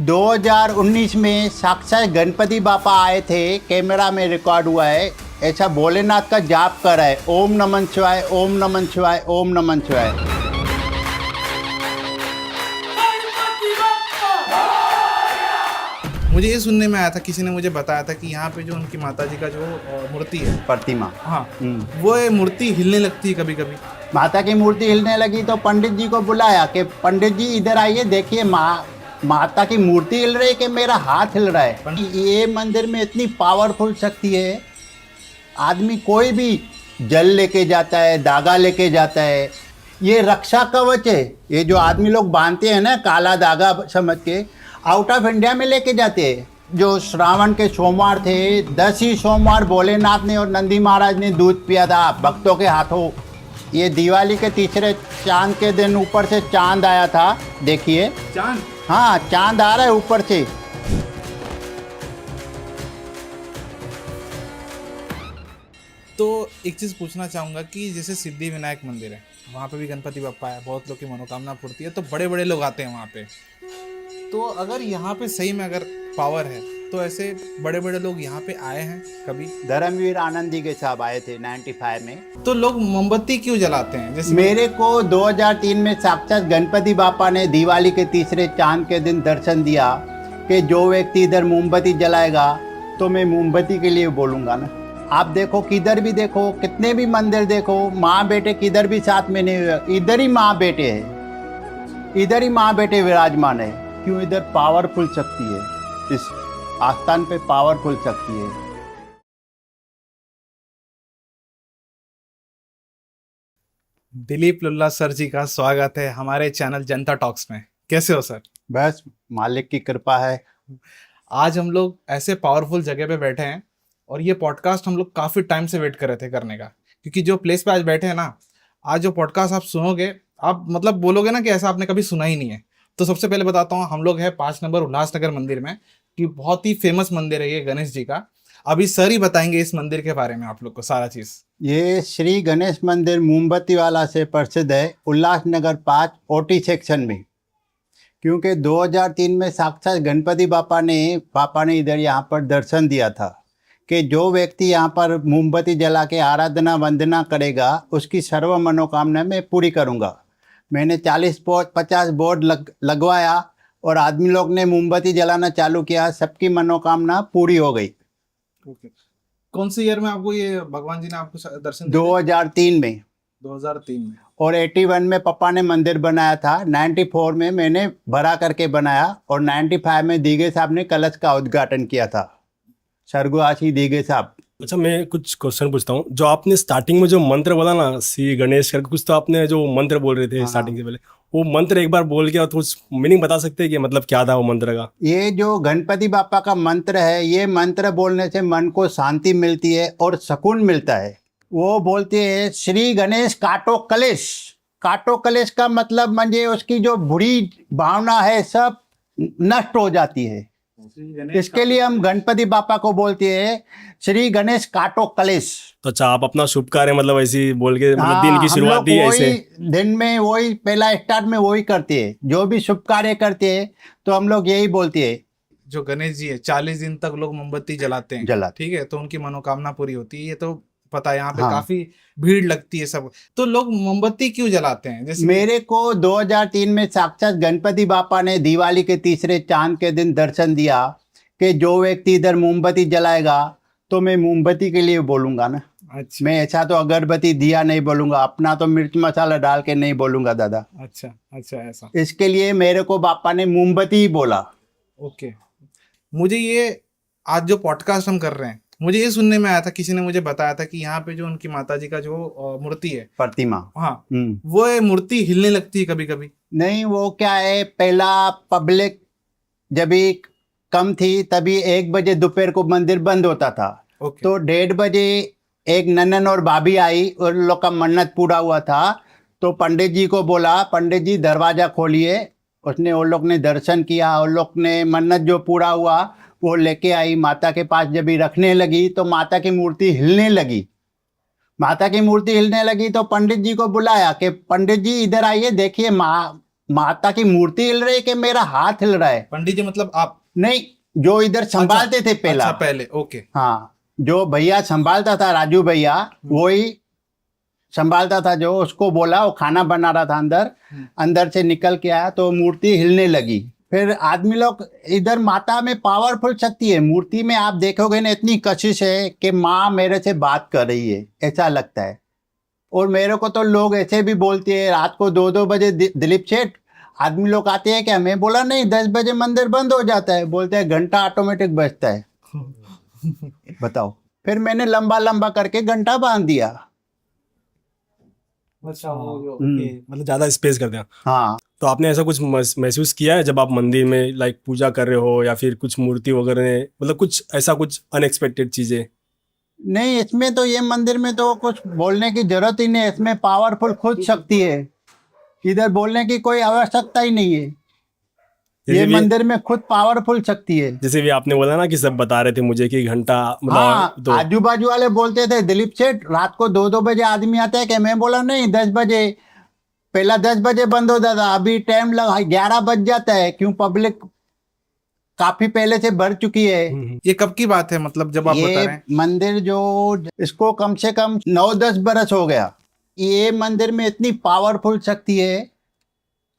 2019 में साक्षात गणपति बापा आए थे, कैमरा में रिकॉर्ड हुआ है। ऐसा भोलेनाथ का जाप कर रहा है, ओम नमः शिवाय, ओम नमः शिवाय, ओम नमः शिवाय। मुझे ये सुनने में आया था, किसी ने मुझे बताया था कि यहाँ पे जो उनकी माता जी का जो मूर्ति है, प्रतिमा, हाँ, वो ये मूर्ति हिलने लगती है कभी कभी। माता की मूर्ति हिलने लगी तो पंडित जी को बुलाया कि पंडित जी इधर आइए, देखिए माता की मूर्ति हिल रही है कि मेरा हाथ हिल रहा है। ये मंदिर में इतनी पावरफुल शक्ति है, आदमी कोई भी जल लेके जाता है, धागा लेके जाता है, ये रक्षा कवच है। ये जो आदमी लोग बांधते हैं ना काला धागा समझ के, आउट ऑफ इंडिया में लेके जाते हैं। जो श्रावण के सोमवार थे, 10 ही सोमवार भोलेनाथ ने और नंदी महाराज ने दूध पिया था भक्तों के हाथों। ये दिवाली के तीसरे चांद के दिन ऊपर से चांद आया था, देखिए चांद, हाँ चांद आ रहा है ऊपर से। तो एक चीज़ पूछना चाहूँगा कि जैसे सिद्धि विनायक मंदिर है, वहाँ पे भी गणपति बप्पा है, बहुत लोग की मनोकामना पूर्ति है, तो बड़े बड़े लोग आते हैं वहाँ पे। तो अगर यहाँ पे सही में अगर पावर है, तो ऐसे बड़े बड़े लोग यहाँ पे आए हैं कभी? धर्मवीर आनंदी के साहब आए थे 95 में। तो लोग मोमबत्ती क्यों जलाते हैं? जैसे मेरे को 2003 में साक्षात गणपति बापा ने दिवाली के तीसरे चांद के दिन दर्शन दिया कि जो व्यक्ति इधर मोमबत्ती जलाएगा तो मैं मोमबत्ती के लिए बोलूँगा ना। आप देखो, किधर भी देखो, कितने भी मंदिर देखो, माँ बेटे किधर भी साथ में नहीं हुए, इधर ही माँ बेटे है, इधर ही माँ बेटे विराजमान है। क्यों? इधर पावरफुल शक्ति है, इस आस्थान पे पावरफुल शक्ति है। दिलीप लुल्ला सर जी का स्वागत है हमारे चैनल जनता टॉक्स में। कैसे हो सर? बस मालिक की कृपा है। आज हम लोग ऐसे पावरफुल जगह पे बैठे हैं और ये पॉडकास्ट हम लोग काफ़ी टाइम से वेट कर रहे थे करने का, क्योंकि जो प्लेस पे आज बैठे हैं ना, आज जो पॉडकास्ट आप सुनोगे, आप मतलब बोलोगे ना कि ऐसा आपने कभी सुना ही नहीं है। तो सबसे पहले बताता हूँ, हम लोग हैं 5 नंबर उल्लासनगर मंदिर में, कि बहुत ही फेमस मंदिर है ये गणेश जी का। अभी सर ही बताएंगे इस मंदिर के बारे में आप लोग को सारा चीज़। ये श्री गणेश मंदिर मोमबत्ती वाला से प्रसिद्ध है, उल्लासनगर 5 ओटी सेक्शन में। क्योंकि 2003 में साक्षात गणपति बापा ने इधर यहाँ पर दर्शन दिया था कि जो व्यक्ति यहाँ पर मोमबत्ती जला के आराधना वंदना करेगा उसकी सर्व मनोकामना मैं पूरी करूँगा। मैंने 40-50 बोर्ड लगवाया और आदमी लोग ने मोमबत्ती जलाना चालू किया, सबकी मनोकामना पूरी हो गई। कौन से ईयर में आपको ये भगवान जी ने आपको दर्शन 2003 में। 2003 में। और 81 में पापा ने मंदिर बनाया था, 94 में मैंने भरा करके बनाया और 95 में दीगे साहब ने कलश का उद्घाटन किया था, स्वर्गवासी दीगे साहब। अच्छा, मैं कुछ क्वेश्चन पूछता हूँ। जो आपने स्टार्टिंग में जो मंत्र बोला ना, श्री गणेश करके कुछ, तो आपने जो मंत्र बोल रहे थे स्टार्टिंग से पहले, वो मंत्र एक बार बोल के तो मीनिंग बता सकते हैं कि मतलब क्या था वो मंत्र का? ये जो गणपति बापा का मंत्र है, ये मंत्र बोलने से मन को शांति मिलती है और सुकून मिलता है। वो बोलते हैं श्री गणेश काटो कलेश। काटो कलेश का मतलब म्हणजे उसकी जो बुरी भावना है सब नष्ट हो जाती है। इसके लिए हम गणपति बापा को बोलते हैं श्री गणेश काटो कलेश। तो अच्छा, आप अपना शुभ कार्य मतलब ऐसे ही बोल के मतलब दिन की शुरुआत दी ऐसे? दिन में वही पहला स्टार्ट में वही करते हैं, जो भी शुभ कार्य करते हैं तो हम लोग यही बोलते हैं। जो गणेश जी है 40 दिन तक लोग मोमबत्ती जलाते हैं, ठीक है, तो उनकी मनोकामना पूरी होती है। ये तो पता है, यहाँ पे काफी भीड़ लगती है सब। तो लोग मोमबत्ती क्यों जलाते हैं? जैसे मेरे को 2003 में साक्षात गणपति बापा ने दिवाली के तीसरे चांद के दिन दर्शन दिया कि जो व्यक्ति इधर मोमबत्ती जलाएगा तो मैं मोमबत्ती के लिए बोलूंगा ना। अच्छा, मैं ऐसा तो अगरबत्ती दिया नहीं बोलूंगा, अपना तो मिर्च मसाला डाल के नहीं बोलूंगा दादा। अच्छा अच्छा, ऐसा। इसके लिए मेरे को बापा ने मोमबत्ती ही बोला। ओके। मुझे ये आज जो पॉडकास्ट हम कर रहे हैं, मुझे ये सुनने में आया था, किसी ने मुझे बताया था कि यहाँ पे जो उनकी माता जी का जो मूर्ति है, प्रतिमा, हाँ, वो मूर्ति हिलने लगती है कभी कभी। नहीं, वो क्या है, पहला पब्लिक जब भी कम थी तभी 1 बजे दोपहर को मंदिर बंद होता था। तो 1:30 बजे एक ननन और भाभी आई और लोग का मन्नत पूरा हुआ था। तो पंडित जी को बोला, पंडित जी दरवाजा खोलिए। उसने, वो लोग ने दर्शन किया, और लोग ने मन्नत जो पूरा हुआ वो लेके आई माता के पास। जब भी रखने लगी तो माता की मूर्ति हिलने लगी। माता की मूर्ति हिलने लगी तो पंडित जी को बुलाया कि पंडित जी इधर आइए, देखिए माता की मूर्ति हिल रही है कि मेरा हाथ हिल रहा है? पंडित जी मतलब आप? नहीं, जो इधर संभालते थे पहला। अच्छा पहले, ओके। हाँ, जो भैया संभालता था, राजू भैया, वही संभालता था। जो उसको बोला, वो खाना बना रहा था अंदर, अंदर से निकल के आया तो मूर्ति हिलने लगी। फिर आदमी लोग इधर, माता में पावरफुल शक्ति है, मूर्ति में आप देखोगे ना, इतनी कशिश है कि माँ मेरे से बात कर रही है, ऐसा लगता है। और मेरे को तो लोग ऐसे भी बोलते हैं, रात को 2-2 बजे दिलीप सेठ, आदमी लोग आते हैं क्या? मैं बोला नहीं, 10 बजे मंदिर बंद हो जाता है। बोलते हैं घंटा ऑटोमेटिक बजता है। बताओ। फिर मैंने लंबा लंबा करके घंटा बांध दिया। अच्छा, मतलब ज्यादा स्पेस कर दिया। हाँ, तो आपने ऐसा कुछ महसूस किया है जब आप मंदिर में लाइक पूजा कर रहे हो या फिर कुछ मूर्ति वगैरह, मतलब कुछ ऐसा कुछ अनएक्सपेक्टेड चीजें? नहीं, इसमें तो, ये मंदिर में तो कुछ बोलने की जरूरत ही नहीं है। इसमें पावरफुल खुद शक्ति है, इधर बोलने की कोई आवश्यकता ही नहीं है। ये जैसे भी मंदिर में खुद पावरफुल शक्ति है। जैसे भी आपने बोला ना कि सब बता रहे थे मुझे कि घंटा हाँ, मतलब आजू बाजू वाले बोलते थे दिलीप सेठ रात को 2-2 बजे आदमी आता है क्या? मैं बोला नहीं, 10 बजे। पहला 10 बजे बंद होता था, अभी टाइम लगा 11 बज जाता है। क्यों? पब्लिक काफी पहले से भर चुकी है। ये कब की बात है, मतलब जब आप बता ये रहे हैं? मंदिर जो, इसको कम से कम 9-10 बरस हो गया। ये मंदिर में इतनी पावरफुल शक्ति है,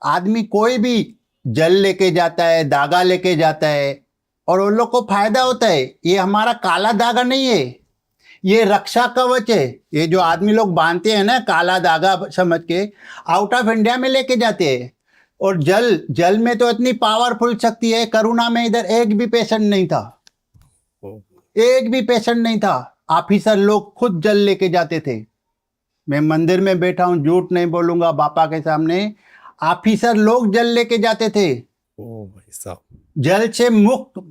आदमी कोई भी जल लेके जाता है, धागा लेके जाता है, और उन लोग को फायदा होता है। ये हमारा काला धागा नहीं है, ये रक्षा कवच है। ये जो आदमी लोग बांधते हैं ना काला धागा समझ के, आउट ऑफ इंडिया में लेके जाते हैं। और जल में तो इतनी पावरफुल शक्ति है। करुणा में इधर एक भी पेशेंट नहीं था, एक भी पेशेंट नहीं था। ऑफिसर लोग खुद जल लेके जाते थे। मैं मंदिर में बैठा हूँ, झूठ नहीं बोलूंगा बापा के सामने, ऑफिसर लोग जल लेके जाते थे। ओ भाई साहब, जल से मुक्त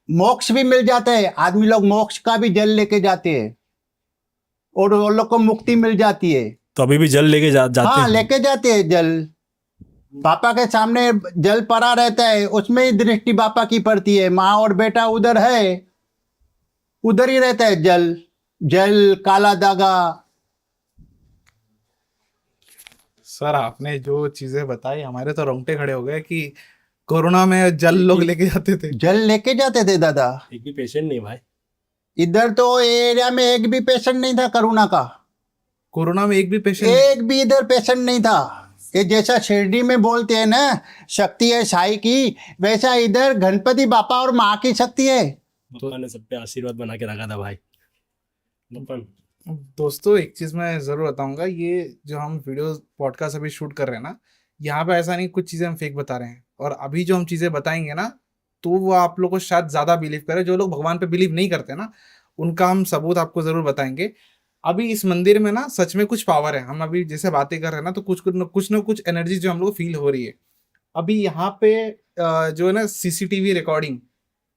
मोक्ष भी मिल जाता है। आदमी लोग मोक्ष का भी जल लेके जाते हैं और वो लोग को मुक्ति मिल जाती है। तो अभी भी जल लेके जाते हाँ, हैं? लेके जाते हैं जल। पापा के सामने जल पड़ा रहता है, उसमें ही दृष्टि पापा की पड़ती है। माँ और बेटा उधर है, उधर ही रहता है जल। जल, काला धागा। सर आपने जो चीजें बताई, हमारे तो रोंगटे खड़े हो गए कि कोरोना में जल लोग लेके जाते थे। जल लेके जाते थे दादा। एक भी पेशेंट नहीं भाई? इधर तो एरिया में एक भी पेशेंट नहीं था करुणा का। कोरोना में एक भी पेशेंट? एक भी इधर पेशेंट नहीं था। ये जैसा शिरडी में बोलते हैं ना शक्ति है साई की, वैसा इधर गणपति बापा और माँ की शक्ति है। बप्पा ने सब पे आशीर्वाद बना के रखा था भाई। बप्पन, दोस्तों एक चीज मैं जरूर बताऊंगा, ये जो हम वीडियो पॉडकास्ट अभी शूट कर रहे हैं ना, यहाँ पे ऐसा नहीं कुछ चीजें हम फेक बता रहे हैं। और अभी जो हम चीजें बताएंगे ना, तो वो आप लोग को शायद ज्यादा बिलीव करे। जो लोग भगवान पे बिलीव नहीं करते ना, उनका हम सबूत आपको जरूर बताएंगे। अभी इस मंदिर में ना सच में कुछ पावर है। हम अभी जैसे बातें कर रहे हैं ना, तो कुछ ना कुछ एनर्जी जो हम लोग फील हो रही है। अभी यहाँ पे जो है ना सीसीटीवी रिकॉर्डिंग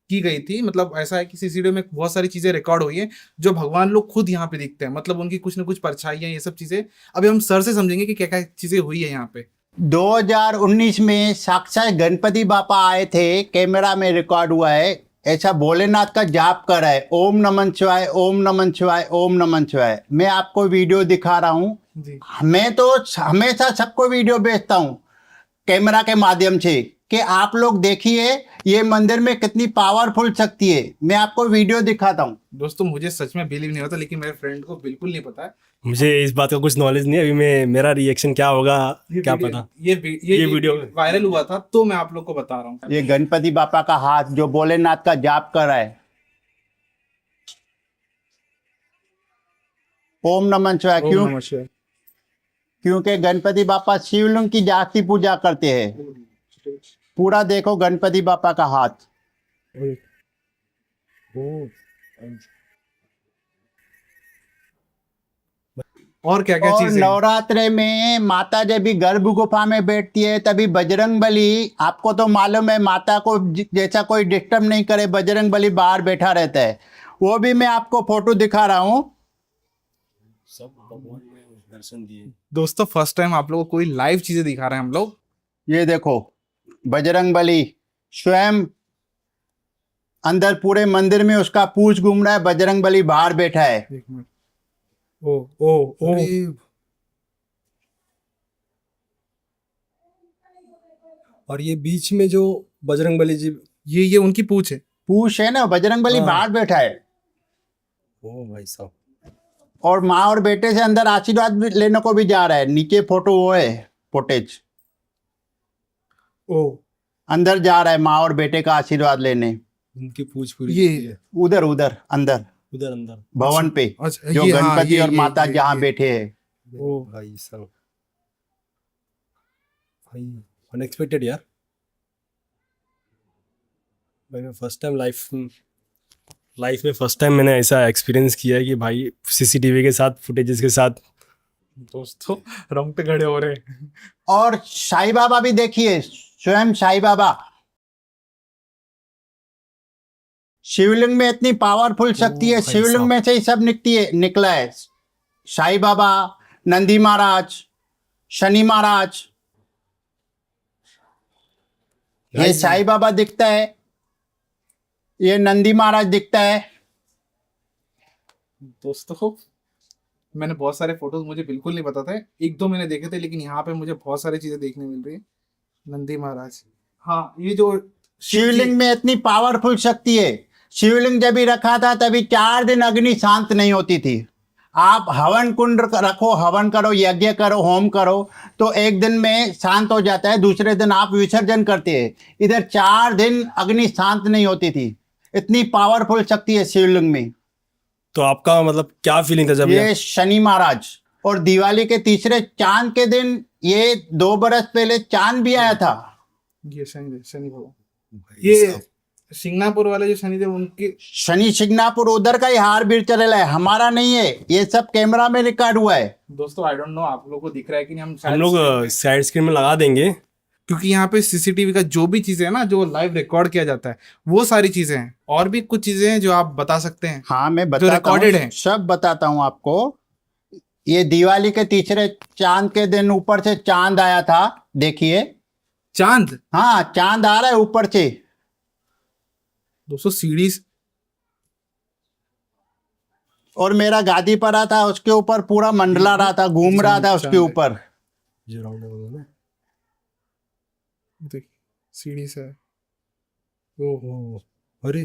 की गई थी। मतलब ऐसा है कि सीसीटीवी में बहुत सारी चीजें रिकॉर्ड हुई हैं जो भगवान लोग खुद यहाँ पे दिखते हैं। मतलब उनकी कुछ ना कुछ परछाइयाँ, ये सब चीजें अभी हम सर से समझेंगे कि क्या क्या चीजें हुई है यहाँ पे। 2019 में साक्षात गणपति बापा आए थे, कैमरा में रिकॉर्ड हुआ है। ऐसा भोलेनाथ का जाप कर रहा है, ओम नमः शिवाय, ओम नमः शिवाय, ओम नमः शिवाय। मैं आपको वीडियो दिखा रहा हूँ। जी। मैं तो हमेशा सबको वीडियो भेजता हूँ कैमरा के माध्यम से कि आप लोग देखिए ये मंदिर में कितनी पावरफुल शक्ति है। मैं आपको वीडियो दिखाता हूँ। दोस्तों मुझे सच में बिलीव नहीं होता, लेकिन मेरे फ्रेंड को बिल्कुल नहीं पता है। मुझे इस बात का कुछ नॉलेज नहीं है। अभी मेरा रिएक्शन क्या होगा क्या पता। ये वीडियो वायरल हुआ था, तो मैं आप लोग को बता रहा हूँ। ये गणपति बापा का हाथ जो भोलेनाथ का जाप कर रहा है, ओम नमः शिवाय। ओम क्यों? नमः शिवाय। क्योंकि गणपति बापा शिवलिंग की जाति पूजा करते हैं। पूरा देखो गणपति बापा का हाथ। और क्या क्या और चीजें? नवरात्रे में माता जब भी गर्भ गुफा में बैठती है, तभी बजरंग बली, आपको तो मालूम है माता को जैसा कोई डिस्टर्ब नहीं करे, बजरंग बली बाहर बैठा रहता है। वो भी मैं आपको फोटो दिखा रहा हूँ। सब भगवान ने दर्शन दिए। दोस्तों फर्स्ट टाइम आप लोगों को कोई लाइव चीजें दिखा रहे हैं हम लोग। ये देखो बजरंग बली स्वयं अंदर, पूरे मंदिर में उसका पूंछ घूम रहा है, बजरंग बली बाहर बैठा है। एक मिनट। ओ ओ ओ और ये बीच में जो बजरंगबली जी, ये उनकी पूछ है। पूछ है ना, बजरंगबली हाँ। बाहर बैठा है ओ भाई साहब, और माँ और बेटे से अंदर आशीर्वाद भी लेने को भी जा रहा है। नीचे फोटो वो है, फुटेज। ओ अंदर जा रहा है माँ और बेटे का आशीर्वाद लेने, उनकी पूछ पूरी ये- की है। उधर उधर अंदर उधर अंदर। भवन पे, अच्छा, जो ये हाँ, गणपति और माता ये- जहाँ ये- बैठे हैं। ओ भाई साहब, भाई अनएक्सपेक्टेड यार। भाई मैं फर्स्ट टाइम लाइफ में फर्स्ट टाइम मैंने ऐसा एक्सपीरियंस किया है कि भाई सीसीटीवी के साथ, फुटेजेस के साथ। दोस्तों रोंगटे खड़े हो रहे हैं। और साईं बाबा भी देखिए, स्वयं साईं बाबा। शिवलिंग में इतनी पावरफुल शक्ति है, भाई शिवलिंग साहब। में से ही सब निकला है। साईं बाबा, नंदी महाराज, शनि महाराज। ये Guys, साईं बाबा दिखता है, ये नंदी महाराज दिखता है। दोस्तों मैंने बहुत सारे फोटोज मुझे बिल्कुल नहीं पता थे, एक दो मैंने देखे थे, लेकिन यहाँ पे मुझे बहुत सारी चीजें देखने मिल रही है। नंदी महाराज, हाँ, ये जो शिवलिंग में इतनी पावरफुल शक्ति है। शिवलिंग जब भी रखा था तभी 4 दिन अग्नि शांत नहीं होती थी। आप हवन कुंड रखो, हवन करो, यज्ञ करो, होम करो, तो एक दिन में शांत हो जाता है, दूसरे दिन आप विसर्जन करते हैं। इधर 4 दिन अग्नि शांत नहीं होती थी। इतनी पावरफुल शक्ति है शिवलिंग में। तो आपका मतलब क्या फीलिंग था जब ये शनि महाराज, और दिवाली के तीसरे चांद के दिन, ये 2 बरस पहले चांद भी आया था। ये शनि भगवान, भाई ये साहब, सिंगापुर वाले जो शनि थे उनके। शनि शिंगणापुर उधर का ही हार बीर चलेला है, हमारा नहीं है। ये सब कैमरा में रिकॉर्ड हुआ है। दोस्तों आई डोंट नो आप लोगों को दिख रहा है कि नहीं, हम लोग साइड स्क्रीन में लगा देंगे। क्योंकि यहाँ पे सीसीटीवी का जो भी चीजें है ना, जो लाइव रिकॉर्ड किया जाता है, वो सारी चीजें हैं। और भी कुछ चीजें हैं जो आप बता सकते हैं। हाँ, मैं जो बताता recorded हूँ, है। सब बताता हूँ आपको। ये दिवाली के तीसरे चांद के दिन ऊपर से चांद आया था, देखिए। चांद, हाँ, चांद आ रहा है ऊपर से। दोस्तों सीढ़ी, और मेरा गादी पड़ा था, उसके ऊपर पूरा मंडला रहा था, घूम रहा था उसके चांद है। ऊपर। जो राउंड है ना, देखिए सीढ़ी से। ओ अरे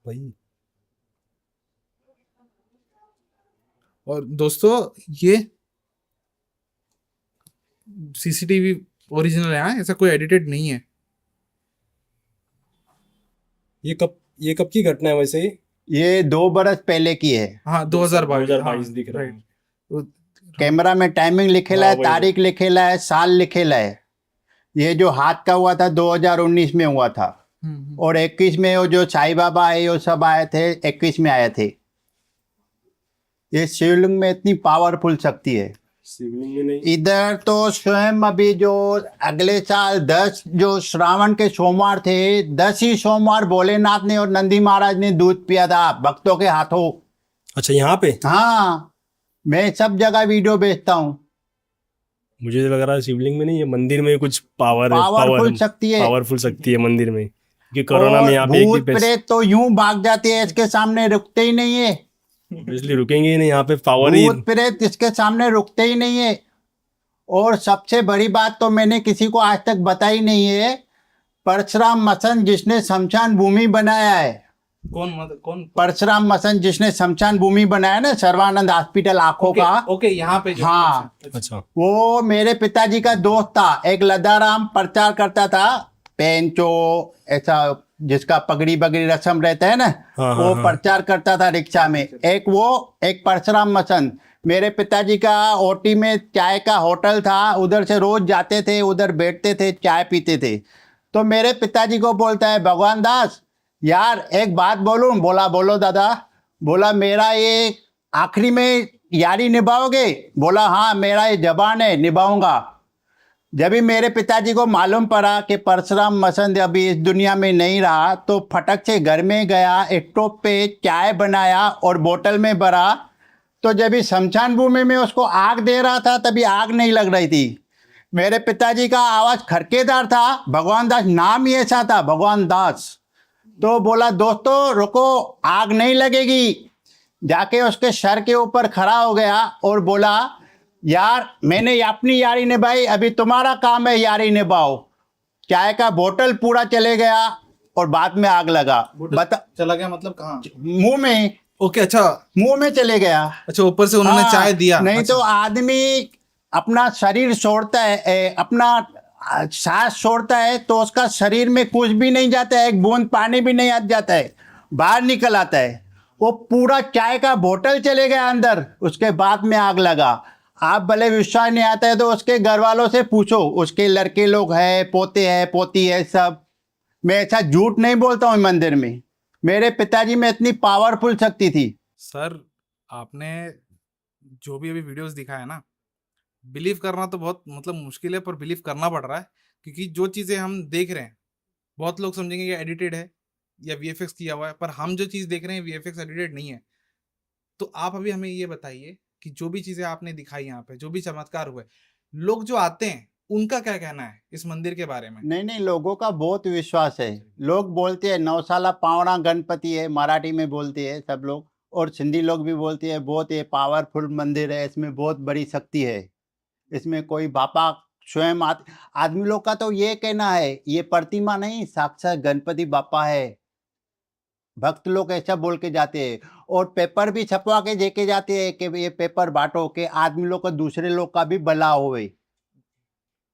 भाई, और दोस्तों ये सीसीटीवी ओरिजिनल है, हाँ, ऐसा कोई एडिटेड नहीं है। ये कब की घटना है वैसे ही? ये 2 बरस पहले की है। हाँ 2022 2022 दिख रहा है। right। कैमरा में टाइमिंग लिखेला है, हाँ, वही। तारीख लिखेला है, साल लिखेला है। ये जो हाथ का हुआ था 2019 में हुआ था, और 21 में वो जो साईं बाबा आए वो सब आए थे, 21 में आए थे। ये शिवलिंग में इतनी पावरफुल शक्ति है। शिवलिंग में नहीं, इधर तो स्वयं अभी जो अगले साल 10 जो श्रावण के सोमवार थे, 10 ही सोमवार भोलेनाथ ने और नंदी महाराज ने दूध पिया था भक्तों के हाथों। अच्छा यहाँ पे? हाँ, मैं सब जगह वीडियो भेजता हूँ। मुझे तो लग रहा है शिवलिंग में नहीं, ये मंदिर में कुछ पावरफुल शक्ति है। पावरफुल शक्ति है मंदिर में। कि कोरोना में और यहाँ पे एक भूत भी प्रेत तो यूं भाग जाते हैं, इसके सामने रुकते ही नहीं है। इसलिए रुकेंगे ही नहीं, यहाँ पे पावर ही। भूत प्रेत इसके सामने रुकते ही नहीं है। और सबसे बड़ी बात तो मैंने किसी को आज तक बताई नहीं है, परशुराम मसन जिसने शमशान भूमि बनाया है, कौन? परशुराम मसन जिसने शमशान भूमि बनाया ना, सर्वानंद हॉस्पिटल आंखों का। ओके, यहाँ पे जो, हाँ। अच्छा, वो मेरे पिताजी का दोस्त था, एक लदाराम प्रचार करता था, पेंचो ऐसा जिसका पगड़ी बगड़ी रस्म रहता है ना, हाँ, वो हाँ। प्रचार करता था रिक्शा में। एक परशुराम मसन। मेरे पिताजी का ओटी में चाय का होटल था, उधर से रोज जाते थे, उधर बैठते थे, चाय पीते थे। तो मेरे पिताजी को बोलता है, भगवान दास यार एक बात बोलूं? बोला बोलो दादा। बोला मेरा ये आखिरी में यारी निभाओगे? बोला हाँ, मेरा ये जबान है, निभाऊंगा। जब भी मेरे पिताजी को मालूम पड़ा कि परशुराम मसंद अभी इस दुनिया में नहीं रहा, तो फटक से घर में गया, एक टोप पे चाय बनाया और बोतल में भरा। तो जब भी शमशान भूमि में उसको आग दे रहा था, तभी आग नहीं लग रही थी। मेरे पिताजी का आवाज़ खड़केदार था, भगवान दास नाम ही ऐसा था, भगवान दास। तो बोला दोस्तों रुको, आग नहीं लगेगी। जाके उसके सर के ऊपर खड़ा हो गया और बोला यार मैंने अपनी यारी निभाई, अभी तुम्हारा काम है यारी निभाओ। चाय का बोतल पूरा चले गया और बाद में आग लगा। बता, चला गया मतलब कहाँ? मुंह में, ओके, अच्छा मुंह में चले गया। अच्छा, ऊपर से उन्होंने हाँ, चाय दिया। नहीं अच्छा। तो आदमी अपना शरीर छोड़ता है, अपना सांस छोड़ता है तो उसका शरीर में कुछ भी नहीं जाता है, एक बूंद पानी भी नहीं आ जाता है, बाहर निकल आता है। वो पूरा चाय का बोतल चले गया अंदर, उसके बाद में आग लगा। आप भले विश्वास नहीं आता है तो उसके घर वालों से पूछो, उसके लड़के लोग हैं, पोते हैं, पोती है, सब। मैं ऐसा झूठ नहीं बोलता हूँ मंदिर में। मेरे पिताजी में इतनी पावरफुल शक्ति थी। सर, आपने जो भी अभी वीडियोस दिखाया ना, बिलीव करना तो बहुत मतलब मुश्किल है, पर बिलीव करना पड़ रहा है, क्योंकि जो चीज़ें हम देख रहे हैं, बहुत लोग समझेंगे कि एडिटेड है या वीएफएक्स किया हुआ है, पर हम जो चीज़ देख रहे हैं वीएफएक्स एडिटेड नहीं है। तो आप अभी हमें ये बताइए कि जो भी चीज़ें आपने दिखाई यहाँ पे, जो भी चमत्कार हुए, लोग जो आते हैं उनका क्या कहना है इस मंदिर के बारे में? नहीं नहीं, लोगों का बहुत विश्वास है। लोग बोलते हैं नौसाला पावड़ा गणपति है, मराठी में बोलते हैं सब लोग, और सिंधी लोग भी बोलते हैं बहुत ये पावरफुल मंदिर है, इसमें बहुत बड़ी शक्ति है। इसमें कोई बापा स्वयं आदमी लोग का तो ये कहना है, ये प्रतिमा नहीं, साक्षात गणपति बापा है। भक्त लोग ऐसा बोल के जाते हैं, और पेपर भी छपवा के देके जाते हैं कि ये पेपर बांटो के आदमी लोग को, दूसरे लोग का भी भला होवे।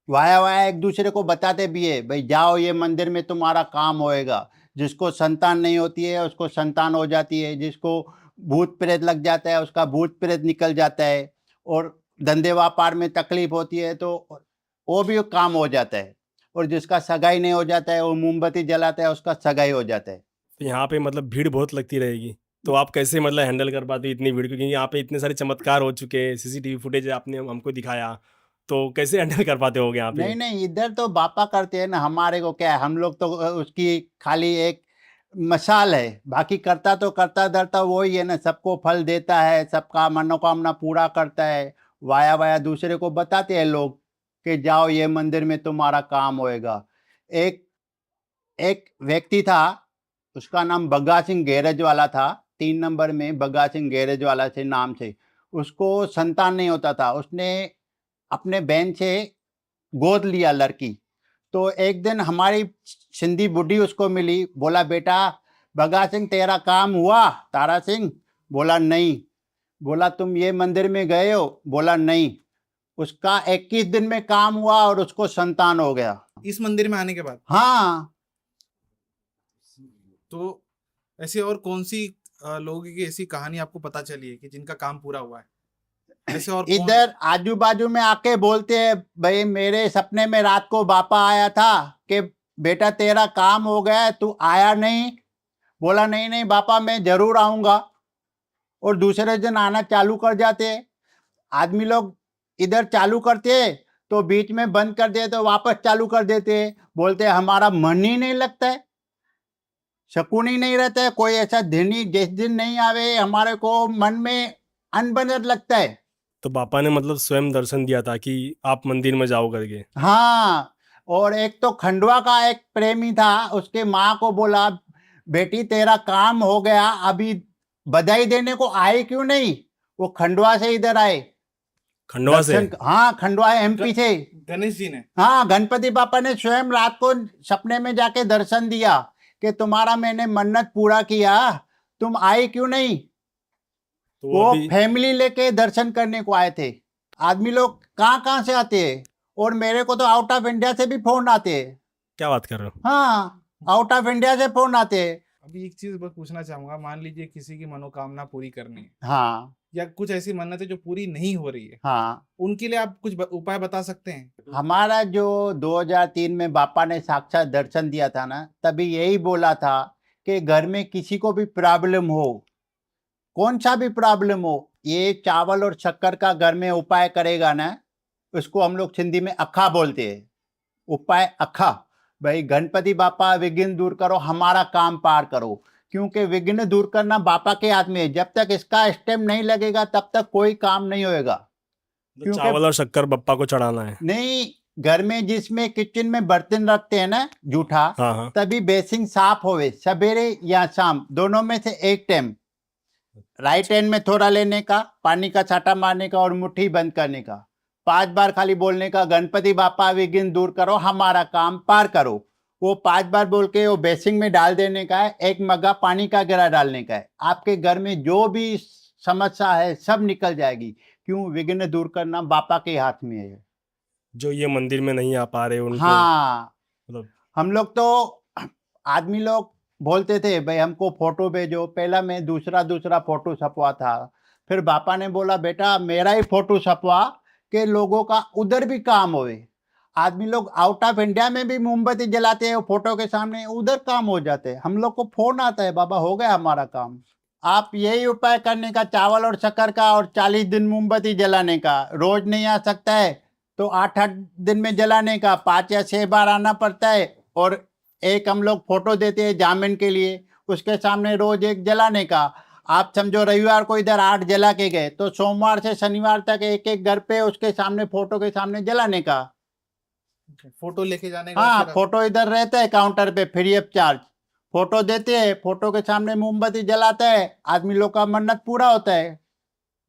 वाया वाया एक दूसरे को बताते भी है, भाई जाओ ये मंदिर में तुम्हारा काम होएगा। जिसको संतान नहीं होती है उसको संतान हो जाती है, जिसको भूत प्रेत लग जाता है उसका भूत प्रेत निकल जाता है, और धंधे व्यापार में तकलीफ होती है तो वो भी काम हो जाता है, और जिसका सगाई नहीं हो जाता है वो मोमबत्ती जलाता है उसका सगाई हो जाता है। तो यहाँ पे मतलब भीड़ बहुत लगती रहेगी, तो आप कैसे मतलब हैंडल कर पाते हो इतनी भीड़ को? क्योंकि यहाँ पे इतने सारे चमत्कार हो चुके हैं, सीसीटीवी फुटेज आपने हमको दिखाया, तो कैसे हैंडल कर पाते होगे यहाँ पे? नहीं नहीं, इधर तो बापा करते हैं ना, हमारे को क्या है, हम लोग तो उसकी खाली एक मशाल है, बाकी करता तो करता धरता वही है ना, सबको फल देता है, सबका मनोकामना पूरा करता है। वाया वाया दूसरे को बताते हैं लोग कि जाओ ये मंदिर में तुम्हारा काम होएगा। एक एक व्यक्ति था, उसका नाम बग्गा सिंह गैरेज वाला था, 3 नंबर में बग्गा सिंह गैरेज वाला से नाम से। उसको संतान नहीं होता था, उसने अपने बहन से गोद लिया लड़की। तो एक दिन हमारी सिंधी बुढ़ी उसको मिली, बोला बेटा बग्गा सिंह तेरा काम हुआ? तारा सिंह बोला नहीं। बोला तुम ये मंदिर में गए हो? बोला नहीं। उसका 21 दिन में काम हुआ और उसको संतान हो गया। इस मंदिर में आने के बाद? हाँ। तो ऐसी और कौन सी लोगों की ऐसी कहानी आपको पता चली है कि जिनका काम पूरा हुआ है? ऐसे और कौन? इधर आजू बाजू में आके बोलते हैं, भाई मेरे सपने में रात को बापा आया था कि बेटा तेरा काम हो गया है, तू आया नहीं। बोला नहीं नहीं बापा मैं जरूर आऊंगा, और दूसरे दिन आना चालू कर जाते हैं। आदमी लोग इधर चालू करते हैं तो बीच में बंद कर देते तो वापस चालू कर देते हैं, बोलते हैं हमारा मन ही नहीं लगता है, सुकून ही नहीं रहता है, कोई ऐसा दिन ही जिस दिन नहीं आवे हमारे को मन में अनबन लगता है। तो बापा ने मतलब स्वयं दर्शन दिया था कि आप मंदिर में जाओ करके? हाँ, और एक तो खंडवा का एक प्रेमी था, उसके माँ को बोला बेटी तेरा काम हो गया, अभी बधाई देने को आए क्यों नहीं? वो खंडवा से इधर आए खंडवा से? दर्शन। हाँ, खंडवा एमपी से। गणेश जी ने? हाँ, गणपति बापा ने स्वयं रात को सपने में जाके दर्शन दिया कि तुम्हारा मैंने मन्नत पूरा किया, तुम आए क्यों नहीं? तो वो अभी फैमिली लेके दर्शन करने को आए थे। आदमी लोग कहाँ कहाँ से आते हैं, और मेरे को तो आउट ऑफ इंडिया से भी फोन आते हैं। क्या बात कर रहे हो? हाँ, आउट ऑफ इंडिया से फोन आते हैं। अभी एक चीज बस पूछना चाहूंगा, मान लीजिए किसी की मनोकामना पूरी करनी है, हाँ या कुछ ऐसी मन्नतें जो पूरी नहीं हो रही है, हाँ, उनके लिए आप कुछ उपाय बता सकते हैं? हमारा जो 2003 में बापा ने साक्षात दर्शन दिया था ना, तभी यही बोला था कि घर में किसी को भी प्रॉब्लम हो, कौन सा भी प्रॉब्लम हो, ये चावल और शक्कर का घर में उपाय करेगा ना, उसको हम लोग सिंधी में अखा बोलते हैं। उपाय अखा, भाई गणपति बापा विघ्न दूर करो, हमारा काम पार करो, क्योंकि विघ्न दूर करना बापा के हाथ में है। जब तक इसका स्टेप नहीं लगेगा तब तक कोई काम नहीं होएगा। तो चावल और शक्कर बप्पा को चढ़ाना है? नहीं, घर में जिसमें किचन में बर्तन रखते हैं ना जूठा, हाँ हाँ। तभी बेसिंग साफ होवे, सवेरे या शाम दोनों में से एक टाइम। राइट हैंड में थोड़ा लेने का, पानी का छाटा मारने का और मुट्ठी बंद करने का, 5 बार खाली बोलने का, गणपति बापा विघ्न दूर करो, हमारा काम पार करो। वो 5 बार बोल के वो बेसिन में डाल देने का है, 1 मग्गा पानी का गिरा डालने का है। आपके घर में जो भी समस्या है सब निकल जाएगी। क्यों? विघ्न दूर करना बापा के हाथ में है। जो ये मंदिर में नहीं आ पा रहे उनको हाँ, मतलब हम लोग तो आदमी लोग बोलते थे भाई हमको फोटो भेजो, पहला मैं दूसरा फोटो छपवा था, फिर बापा ने बोला बेटा मेरा ही फोटो छपवा के लोगों का उधर भी काम होए। आदमी लोग आउट ऑफ इंडिया में भी मोमबत्ती जलाते हैं फोटो के सामने, उधर काम हो जाते हैं। हम लोग को फोन आता है बाबा हो गया हमारा काम। आप यही उपाय करने का, चावल और शक्कर का, और 40 दिन मोमबत्ती जलाने का। रोज नहीं आ सकता है तो 8-8 दिन में जलाने का, 5 या 6 बार आना पड़ता है। और एक हम लोग फोटो देते हैं जामिन के लिए, उसके सामने रोज एक जलाने का। आप समझो रविवार को इधर 8 जला के गए तो सोमवार से शनिवार तक एक एक घर पे उसके सामने फोटो के सामने जलाने का। फोटो लेके जाने का हाँ, फिर फोटो इधर रहता है काउंटर पे फ्री ऑफ चार्ज। फोटो देते हैं, फोटो के सामने मोमबत्ती जलाता है, आदमी लोग का मन्नत पूरा होता है।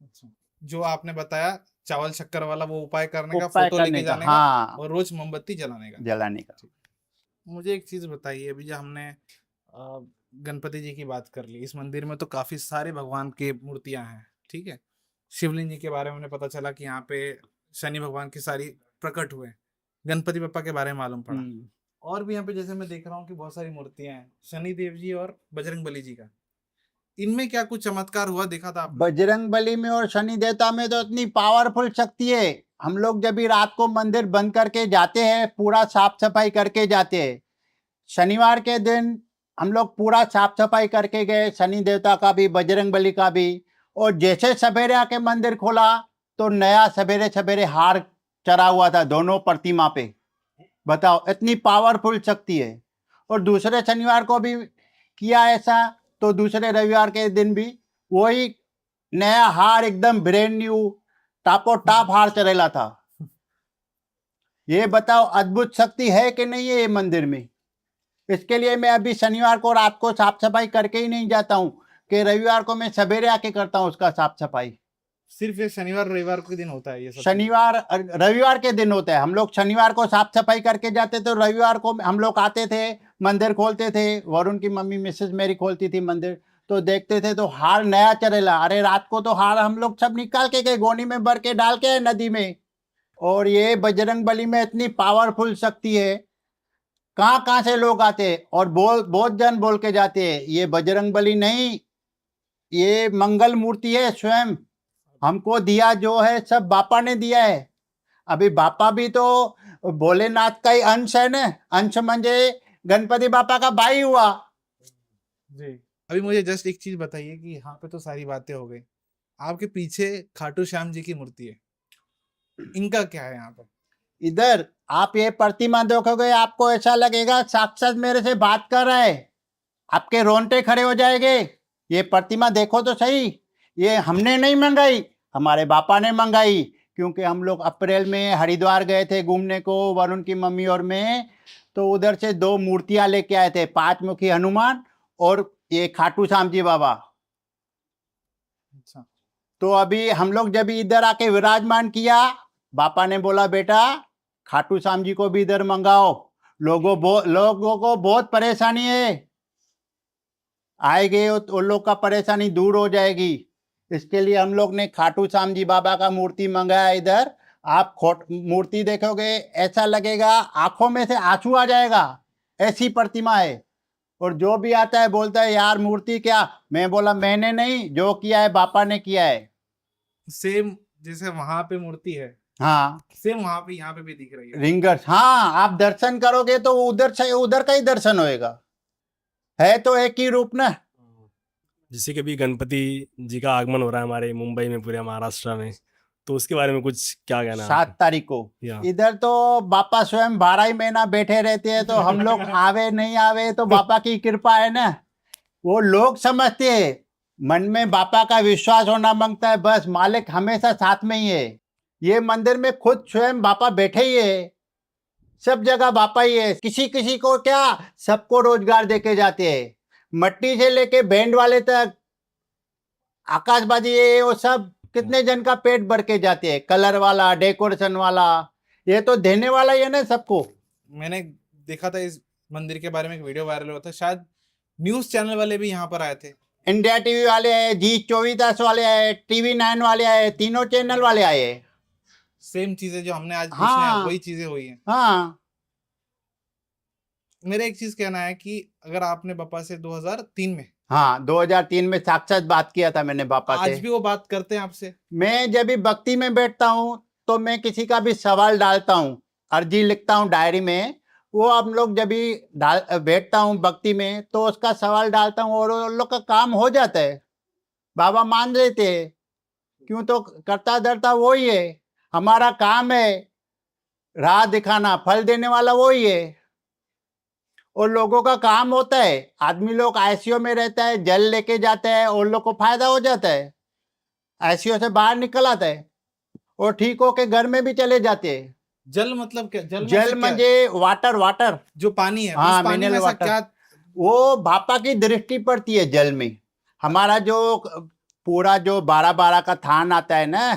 अच्छा। जो आपने बताया चावल शक्कर वाला वो उपाय करने का, उपाय फोटो करने लेके का, जाने का हाँ, और रोज मोमबत्ती जलाने का। जलाने का। मुझे एक चीज बताइए, अभी जो हमने गणपति जी की बात कर ली, इस मंदिर में तो काफी सारे भगवान की मूर्तियां हैं, ठीक है। शिवलिंग जी के बारे में पता चला कि यहाँ पे शनि भगवान की सारी प्रकट हुए, गणपति बप्पा के बारे में मालूम पड़ा। और भी यहाँ पे जैसे मैं देख रहा हूँ कि बहुत सारी मूर्तियां हैं, शनि देव जी और बजरंग बली जी का। इनमें क्या कुछ चमत्कार हुआ देखा था आपने? बजरंग बली में और शनि देवता में तो इतनी पावरफुल शक्ति है। हम लोग जब भी रात को मंदिर बंद करके जाते हैं, पूरा साफ सफाई करके जाते हैं। शनिवार के दिन हम लोग पूरा साफ सफाई करके गए, शनि देवता का भी बजरंग बली का भी। और जैसे सवेरे आके मंदिर खोला तो नया सवेरे सवेरे हार चढ़ा हुआ था दोनों प्रतिमा पे। बताओ, इतनी पावरफुल शक्ति है। और दूसरे शनिवार को भी किया ऐसा, तो दूसरे रविवार के दिन भी वही नया हार, एकदम ब्रांड न्यू टापो टाप हार चढ़ेला था। ये बताओ अद्भुत शक्ति है कि नहीं है ये मंदिर में। इसके लिए मैं अभी शनिवार को रात को साफ सफाई करके ही नहीं जाता हूँ, कि रविवार को मैं सवेरे आके करता हूँ उसका साफ सफाई। सिर्फ ये शनिवार रविवार के दिन होता है ये सब? शनिवार रविवार के दिन होता है। हम लोग शनिवार को साफ सफाई करके जाते थे, रविवार को हम लोग आते थे, मंदिर खोलते थे। वरुण की मम्मी मिसेस मेरी खोलती थी मंदिर, तो देखते थे तो हार नया चढ़ेला। अरे रात को तो हार हम लोग सब निकाल के गए, गोनी में भर के डाल के आए नदी में। और ये बजरंग बली में इतनी पावरफुल शक्ति है, कहाँ कहाँ से लोग आते हैं और बहुत जन बोल के जाते हैं ये बजरंग बली नहीं, ये मंगल मूर्ति है स्वयं। हमको दिया जो है सब बापा ने दिया है। अभी बापा भी तो भोलेनाथ का ही अंश है ना, अंश म्हणजे गणपति बापा का भाई हुआ। जी। अभी मुझे जस्ट एक चीज बताइए कि यहाँ पे तो सारी बातें हो गई, आपके पीछे खाटू श्याम जी की मूर्ति है, इनका क्या है यहाँ पे? इधर आप ये प्रतिमा देखोगे आपको ऐसा लगेगा साक्षात मेरे से बात कर रहा है, आपके रोंगटे खड़े हो जाएंगे। ये प्रतिमा देखो तो सही, ये हमने नहीं मंगाई, हमारे बापा ने मंगाई। क्योंकि हम लोग अप्रैल में हरिद्वार गए थे घूमने को, वरुण की मम्मी और मैं, तो उधर से 2 मूर्तियां लेके आए थे, 5 मुखी हनुमान और ये खाटू श्याम जी बाबा। अच्छा। तो अभी हम लोग जब इधर आके विराजमान किया, बापा ने बोला बेटा खाटू श्याम जी को भी इधर मंगाओ, लोगों को बहुत परेशानी है, आएंगे तो उन लोग का परेशानी दूर हो जाएगी। इसके लिए हम लोग ने खाटू श्याम जी बाबा का मूर्ति मंगाया इधर। आप मूर्ति देखोगे ऐसा लगेगा आंखों में से आंसू आ जाएगा, ऐसी प्रतिमा है। और जो भी आता है बोलता है यार मूर्ति क्या, मैं बोला मैंने नहीं, जो किया है बापा ने किया है। सेम जैसे वहां पे मूर्ति है, हाँ, सेम वहां पे यहाँ पे भी दिख रही है। रिंगर्स, हाँ, आप दर्शन करोगे तो उधर से उधर का ही दर्शन होएगा, है तो एक ही रूप ना। जैसे कि अभी गणपति जी का आगमन हो रहा है हमारे मुंबई में, पूरे महाराष्ट्र में, तो उसके बारे में कुछ क्या कहना है 7 तारीख को या इधर तो बापा स्वयं 12 ही महीना बैठे रहते हैं, तो हम लोग आवे नहीं आवे तो बापा की कृपा है ना। वो लोग समझते हैं, मन में बापा का विश्वास होना मांगता है, बस मालिक हमेशा साथ में ही है। ये मंदिर में खुद स्वयं बापा बैठे ही है, सब जगह बापा ही है। किसी किसी को क्या, सबको रोजगार देके जाते हैं, मट्टी से लेके बैंड वाले तक आकाशबाजी ये वो सब कितने जन का पेट भर के जाते हैं, कलर वाला, डेकोरेशन वाला, ये तो देने वाला ही है ना सबको। मैंने देखा था इस मंदिर के बारे में एक वीडियो वायरल हुआ था, शायद न्यूज चैनल वाले भी यहाँ पर आए थे। इंडिया टीवी वाले आए, जी24 वाले आए, TV9 वाले आए, तीनों चैनल वाले आए। सेम चीजें जो हमने आज पूछना हाँ। है वही चीजें हुई हैं। हाँ मेरा एक चीज कहना है कि अगर आपने पापा से 2003 में, हाँ 2003 में साक्षात बात किया था मैंने पापा आज से। भी वो बात करते हैं आपसे? मैं जब भी भक्ति में बैठता हूँ तो मैं किसी का भी सवाल डालता हूँ, अर्जी लिखता हूँ डायरी में, वो हम लोग जब भी बैठता हूँ भक्ति में तो उसका सवाल डालता हूँ और उन लोग का काम हो जाता है। बाबा मान लेते हैं, क्यों तो करता धरता वो ही है, हमारा काम है राह दिखाना, फल देने वाला वो ही है। और लोगों का काम होता है, आदमी लोग आईसीयू में रहता है, जल लेके जाता है और लोग को फायदा हो जाता है, आईसीयू से बाहर निकल आता है और ठीक होके घर में भी चले जाते हैं। जल मतलब क्या? जल जल म्हणजे वाटर, वाटर जो पानी है, हाँ, उस पानी में मिनरल ऐसा वाटर। क्या? वो बापा की दृष्टि पड़ती है जल में। हमारा जो पूरा जो 12-12 का थान आता है ना,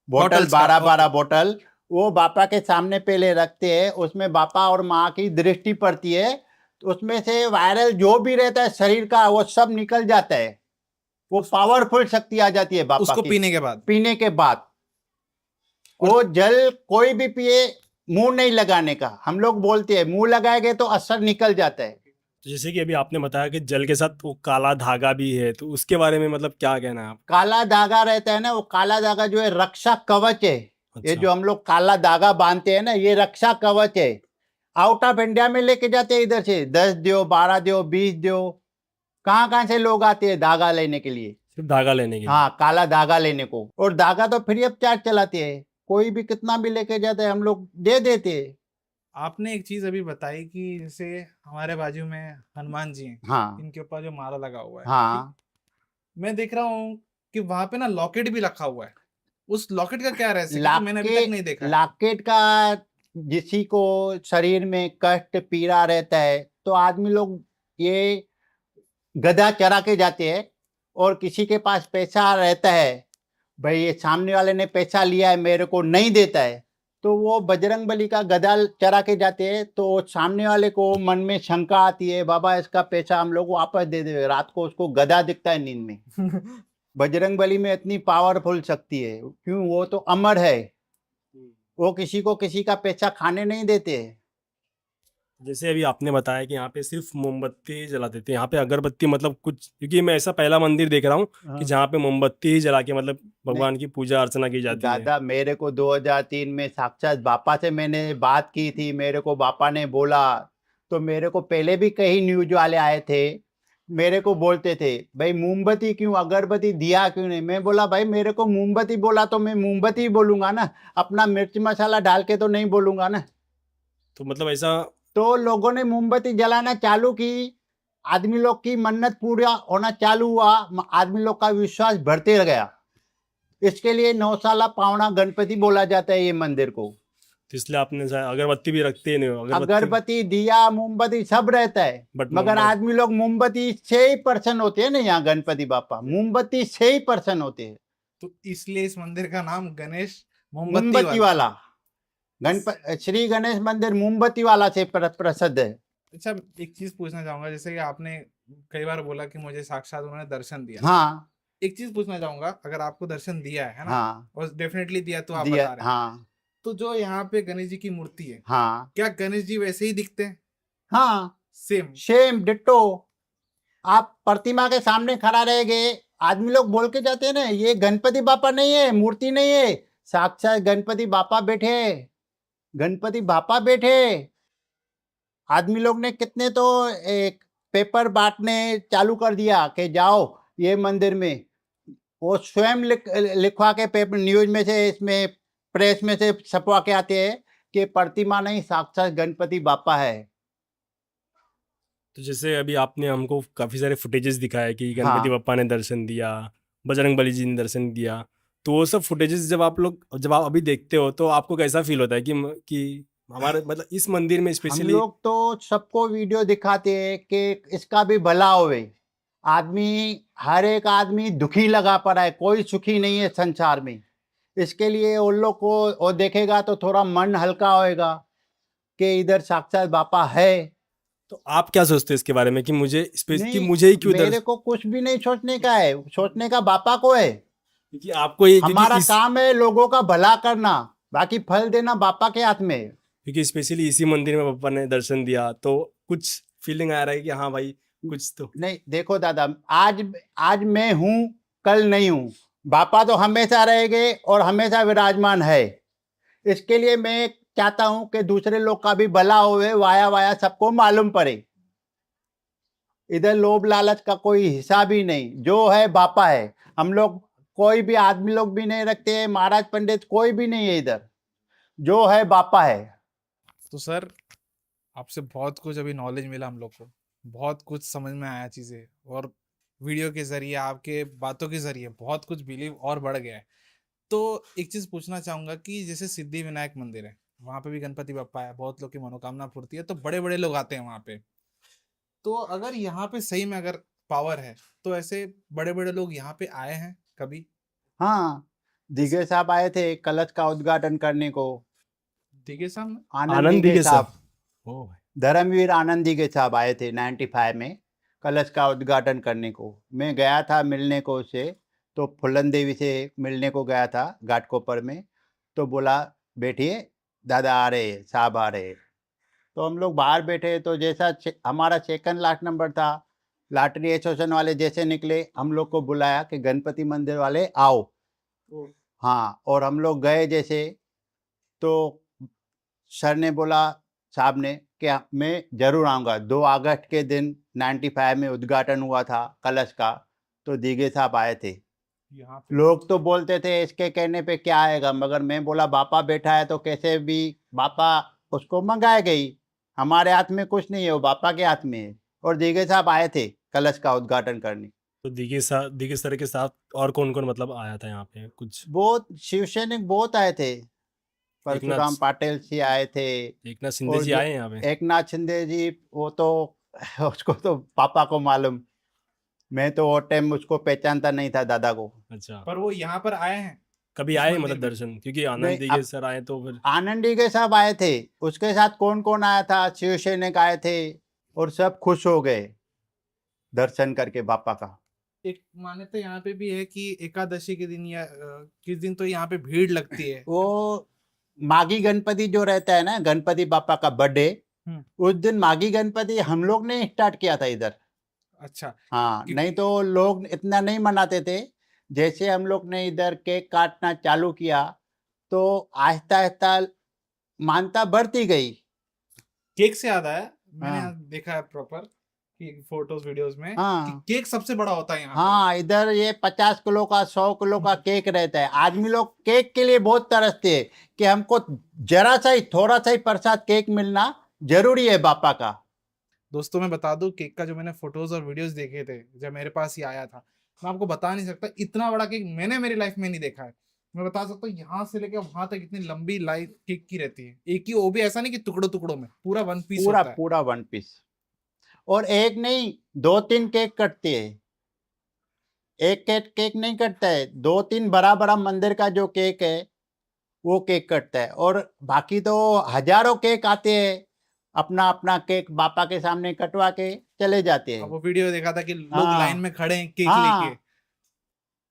बोतल Bottles का, 12-12 बोतल, वो बापा के सामने पहले रखते हैं, उसमें बापा और माँ की दृष्टि पड़ती है, तो उसमें से वायरल जो भी रहता है शरीर का वो सब निकल जाता है, वो पावरफुल शक्ति आ जाती है बापा उसको की पीने के बाद। वो जल कोई भी पिए, मुंह नहीं लगाने का, हम लोग बोलते हैं मुंह लगाएंगे तो असर निकल जाता है। तो जैसे कि अभी आपने बताया कि जल के साथ वो काला धागा भी है, तो उसके बारे में मतलब क्या कहना है आप? काला धागा रहता है ना, वो काला धागा जो है रक्षा कवच है। ये अच्छा। जो हम लोग काला धागा बांधते हैं ना, ये रक्षा कवच है। आउट ऑफ इंडिया में लेके जाते हैं, इधर से 10 दो, 12 दो, 20 दो, कहाँ कहाँ से लोग आते हैं धागा लेने के लिए। सिर्फ धागा लेने के लिए? हाँ, काला धागा लेने को। और धागा तो फ्री ऑफ चार्ज चलाते हैं, कोई भी कितना भी लेके जाते हैं हम लोग दे देते हैं। आपने एक चीज अभी बताई कि जैसे हमारे बाजू में हनुमान जी हैं, हाँ इनके ऊपर जो माला लगा हुआ है, हाँ, मैं देख रहा हूँ कि वहां पे ना लॉकेट भी रखा हुआ है। उस लॉकेट का क्या रहस्य है? क्योंकि मैंने अभी तक नहीं देखा है। लॉकेट का किसी को शरीर में कष्ट पीड़ा रहता है तो आदमी लोग ये गधा चरा के जाते हैं, और किसी के पास पैसा रहता है, भाई ये सामने वाले ने पैसा लिया है मेरे को नहीं देता है, तो वो बजरंग बली का गधा चरा के जाते हैं, तो सामने वाले को मन में शंका आती है, बाबा इसका पैसा हम लोग वापस दे दे। रात को उसको गधा दिखता है नींद में। बजरंग बली में इतनी पावरफुल शक्ति है, क्यों, वो तो अमर है, वो किसी को किसी का पैसा खाने नहीं देते। जैसे अभी आपने बताया कि यहाँ पे सिर्फ मोमबत्ती जला देते हैं, यहाँ पे अगरबत्ती मतलब कुछ, क्योंकि मैं ऐसा पहला मंदिर देख रहा हूँ कि जहाँ पे मोमबत्ती ही जला के मतलब भगवान की पूजा अर्चना की जाती है। दादा मेरे को 2003 में साक्षात बापा से मैंने बात की थी, मेरे को बापा ने बोला, तो मेरे को पहले भी कई न्यूज वाले आए थे, मेरे को बोलते थे भाई मोमबत्ती क्यों, अगरबत्ती दिया क्यों नहीं। मैं बोला भाई मेरे को मोमबत्ती बोला तो मैं मोमबत्ती बोलूंगा ना, अपना मिर्च मसाला डाल के तो नहीं बोलूंगा ना। तो मतलब ऐसा तो लोगों ने मोमबत्ती जलाना चालू की, आदमी लोग की मन्नत पूरा होना चालू हुआ, आदमी लोग का विश्वास बढ़ते गया। इसके लिए 9 साला पावना गणपति बोला जाता है ये मंदिर को। तो इसलिए आपने अगरबत्ती भी रखते नहीं हो? अगरबत्ती, दिया, मोमबत्ती सब रहता है, मगर आदमी लोग मोमबत्ती से ही पर्सन होते हैं ना, यहाँ गणपति बापा मोमबत्ती से ही पर्सन होते हैं, तो इसलिए इस मंदिर का नाम गणेश मोमबत्ती वाला। श्री गणेश मंदिर मोमबत्ती वाला से प्रसिद्ध है। अच्छा, एक चीज पूछना चाहूंगा, जैसे कि आपने कई बार बोला कि मुझे साक्षात उन्होंने दर्शन दिया। हाँ, एक चीज पूछना चाहूंगा, अगर आपको दर्शन दिया है ना, हाँ और डेफिनेटली दिया तो आप दिया, बता रहे हैं, हाँ तो जो यहाँ पे गणेश जी की मूर्ति है, हाँ क्या गणेश जी वैसे ही दिखते हैं? हाँ, सेम सेम डिट्टो। आप प्रतिमा के सामने खड़ा रहेंगे, आदमी लोग बोल के जाते हैं ना ये गणपति बापा नहीं है, मूर्ति नहीं है, साक्षात गणपति बापा बैठे, गणपति बापा बैठे। आदमी लोग ने कितने तो एक पेपर बांटने चालू कर दिया कि जाओ ये मंदिर में, वो स्वयं लिखवा के पेपर न्यूज में से, इसमें प्रेस में से छपवा के आते हैं कि प्रतिमा नहीं साक्षात गणपति बापा है। तो जैसे अभी आपने हमको काफ़ी सारे फुटेजेस दिखाए कि हाँ। गणपति बप्पा ने दर्शन दिया, बजरंग बली जी ने दर्शन दिया, तो वो सब फुटेजेस जब आप अभी देखते हो तो आपको कैसा फील होता है कि हमारे मतलब इस मंदिर में हम स्पेशली? लोग तो सबको वीडियो दिखाते हैं कि इसका भी भला होवे, आदमी, हर एक आदमी दुखी लगा पड़ा है, कोई सुखी नहीं है संसार में। इसके लिए उन लोग को वो देखेगा तो थोड़ा मन हल्का होएगा कि इधर साक्षात बापा है। तो आप क्या सोचते हैं इसके बारे में कि मुझे कि नहीं, मुझे ही क्यों मेरे को कुछ भी नहीं सोचने का है, सोचने का बापा को है। क्योंकि आपको ये हमारा काम है लोगों का भला करना, बाकी फल देना बापा के हाथ में है। क्योंकि स्पेशली इसी मंदिर में पापा ने दर्शन दिया तो कुछ फीलिंग आ रहा है कि हाँ भाई कुछ तो। नहीं देखो दादा, आज मैं हूँ, कल नहीं हूँ। बापा तो हमेशा रहेंगे और हमेशा विराजमान है। इसके लिए मैं चाहता हूँ कि दूसरे लोग का भी भला होवे, वाया वाया सबको मालूम पड़े। इधर लोभ लालच का कोई हिसाब ही नहीं, जो है बापा है। हम लोग कोई भी आदमी लोग भी नहीं रखते हैं, महाराज पंडित कोई भी नहीं है इधर, जो है बापा है। तो सर आपसे बहुत कुछ अभी नॉलेज मिला हम लोग को, बहुत कुछ समझ में आया चीज़ें, और वीडियो के जरिए आपके बातों के जरिए बहुत कुछ बिलीव और बढ़ गया है। तो एक चीज़ पूछना चाहूँगा कि जैसे सिद्धि विनायक मंदिर है, वहाँ पे भी गणपति बप्पा है, बहुत लोग की मनोकामना पूर्ति है, तो बड़े बड़े लोग आते हैं वहाँ पे। तो अगर यहाँ पे सही में अगर पावर है, तो ऐसे बड़े बड़े लोग यहाँ पे आए हैं कभी? हाँ, दिगे साहब आए थे कलश का उद्घाटन करने को। ठीक है साहब। आनंद दिगे साहब, ओ धर्मवीर आनंद दिगे साहब आए थे 95 में कलश का उद्घाटन करने को। मैं गया था मिलने को उससे, तो फुलन देवी से मिलने को गया था घाटकोपर में। तो बोला बैठिए दादा आ रहे हैं, साहब आ रहे हैं। तो हम लोग बाहर बैठे, तो जैसा हमारा सेकंड लास्ट नंबर था, लॉटरी एसोसिएशन वाले जैसे निकले, हम लोग को बुलाया कि गणपति मंदिर वाले आओ। हाँ, और हम लोग गए जैसे, तो सर ने बोला, साहब ने, कि मैं ज़रूर आऊँगा। 2 अगस्त के दिन 95 में उद्घाटन हुआ था कलश का, तो दीगे साहब आए थे। यहाँ पे लोग तो बोलते थे इसके कहने पे क्या आएगा, मगर मैं बोला बापा बैठा है तो कैसे भी बापा उसको मंगाएगा ही। हमारे हाथ में कुछ नहीं है, वो बापा के हाथ में है। और दीगे साहब आए थे कलश का उद्घाटन करने। तो दिगे सर के साथ और कौन कौन मतलब आया था यहाँ पे कुछ? बहुत शिवसैनिक बहुत आए थे, परशुराम एकनाथ पाटिल जी आए थे। एकनाथ शिंदे और जी आए हैं यहाँ पे? एक नाथ शिंदे जी, वो तो उसको तो पापा को मालूम, मैं तो वो टाइम उसको पहचानता नहीं था, दादा को। अच्छा, पर वो यहाँ पर आए हैं कभी इस आए मंदिर मतलब में? दर्शन? क्योंकि आनंद नहीं, दिगे अब सर आए तो फिर आनंदी के साहब आए थे, उसके साथ कौन कौन आया था, शिवसैनिक आए थे, और सब खुश हो गए दर्शन करके बापा का। एक मान्यता यहाँ पे भी है कि एकादशी के दिन या किस दिन तो यहाँ पे भीड़ लगती है। वो माघी गणपति जो रहता है ना, गणपति बापा का बर्थडे, उस दिन माघी गणपति हम लोग ने स्टार्ट किया था इधर। अच्छा। हाँ, कि- नहीं तो लोग इतना नहीं मनाते थे। जैसे हम लोग ने इधर केक काटना चालू किया, तो आहिस्ता आहिस्ता मानता बढ़ती गई। केक से याद आया, मैंने हाँ। यहाँ देखा है प्रॉपर कि फोटोज वीडियोस में कि हाँ केक सबसे बड़ा होता है यहाँ पे। हाँ, इधर ये 50 किलो का 100 किलो का केक रहता है। आदमी लोग केक के लिए बहुत तरसते हैं कि हमको जरा सा ही, थोड़ा सा ही प्रसाद केक मिलना जरूरी है बापा का। दोस्तों मैं बता दूं, केक का जो मैंने फोटोज और वीडियोस देखे थे जब मेरे पास ही आया था, मैं आपको बता नहीं सकता, इतना बड़ा केक मैंने मेरी लाइफ में नहीं देखा है। मैं बता सकता हूँ यहाँ से लेकर वहां तक इतनी लंबी लाइन केक की रहती है, एक ही, वो भी ऐसा नहीं कि टुकड़ों टुकड़ों में, पूरा वन पीस पूरा होता है। पूरा 1 पीस, और एक नहीं 2-3 केक कटते हैं। एक केक नहीं कटता है, 2-3 बड़ा बड़ा मंदिर का जो केक है वो केक कटता है। और बाकी तो हजारों केक आते हैं, अपना अपना केक बापा के सामने कटवा के चले जाते अब हैं। वो वीडियो देखा था कि लोग हाँ। लाइन में खड़े हैं केक हाँ। लेके।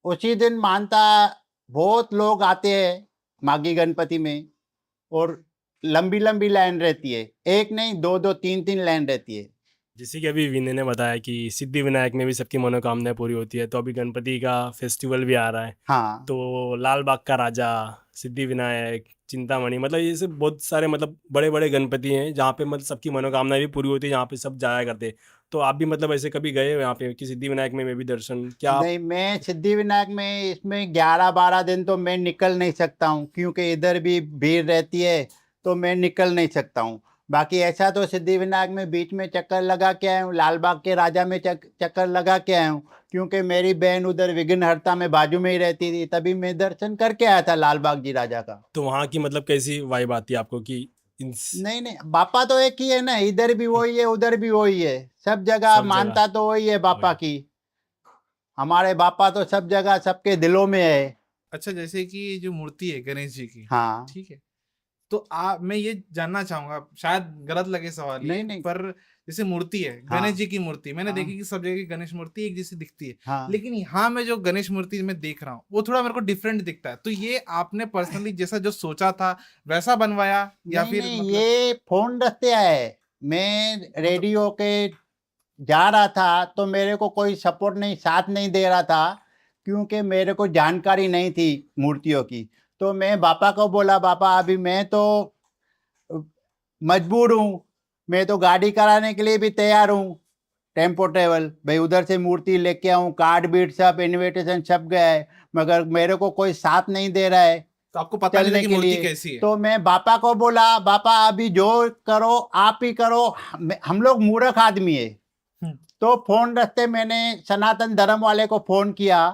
उसी दिन मानता बहुत लोग आते हैं माघी गणपति में, और लंबी लंबी लाइन रहती है, एक नहीं 2-2 3-3 लाइन रहती है। जैसे कि अभी विनय ने बताया कि सिद्धि विनायक में भी सबकी मनोकामनाएं पूरी होती है, तो अभी गणपति का फेस्टिवल भी आ रहा है। हाँ तो लाल बाग का राजा, सिद्धि विनायक, चिंतामणि, मतलब ये सब बहुत सारे मतलब बड़े बड़े गणपति हैं जहाँ पे मतलब सबकी मनोकामनाएं भी पूरी होती है, जहाँ पे सब जाया करते हैं। तो आप भी मतलब ऐसे कभी गए हो यहाँ पे कि सिद्धि विनायक में भी दर्शन क्या आप? नहीं, मैं सिद्धि विनायक में इसमें 11-12 दिन तो मैं निकल नहीं सकता हूँ, क्योंकि इधर भी भीड़ रहती है, तो मैं निकल नहीं सकता हूँ। बाकी ऐसा तो सिद्धि विनायक में बीच में चक्कर लगा के आया हूँ, लाल बाग के राजा में चक्कर लगा के आया हूँ, क्योंकि मेरी बहन उधर विघ्नहर्ता में बाजू में ही रहती थी, तभी मैं दर्शन करके आया था लाल बाग जी राजा का। तो वहाँ की मतलब कैसी वाइब आती है आपको कि नहीं नहीं, बापा तो एक ही है ना, इधर भी वही है उधर भी वही है, सब जगह सब जगह मानता तो वही है बापा वही। की। हमारे बापा तो सब जगह सबके दिलों में है। अच्छा, जैसे कि ये जो मूर्ति है गणेश जी की, हाँ। ठीक है, तो मैं ये जानना चाहूंगा, शायद गलत लगे सवाल ये, नहीं नहीं। पर जैसे मूर्ति है हाँ। गणेश जी की मूर्ति, मैंने हाँ। देखी कि सब जगह की गणेश मूर्ति एक जैसी दिखती है, हाँ। लेकिन यहाँ में जो गणेश मूर्ति मैं देख रहा हूँ वो थोड़ा मेरे को डिफरेंट दिखता है। तो ये आपने पर्सनली जैसा जो सोचा था वैसा बनवाया या नहीं फिर नहीं, मतलब ये फोन रखते है। मैं रेडियो के जा रहा था तो मेरे को कोई सपोर्ट नहीं, साथ नहीं दे रहा था, क्योंकि मेरे को जानकारी नहीं थी मूर्तियों की। तो मैं पापा को बोला, पापा अभी मैं तो मजबूर हूँ, मैं तो गाड़ी कराने के लिए भी तैयार हूँ, टेम्पो ट्रेवल भाई, उधर से मूर्ति लेके आऊँ, कार्ड बीट सब इनविटेशन छप गया है, मगर मेरे को कोई साथ नहीं दे रहा है तो आपको पता नहीं था चलने कि के मूर्ति लिए। कैसी है? तो मैं बापा को बोला, बापा अभी जो करो आप ही करो, हम लोग मूर्ख आदमी है। हम्म। तो फोन रखते मैंने सनातन धर्म वाले को फोन किया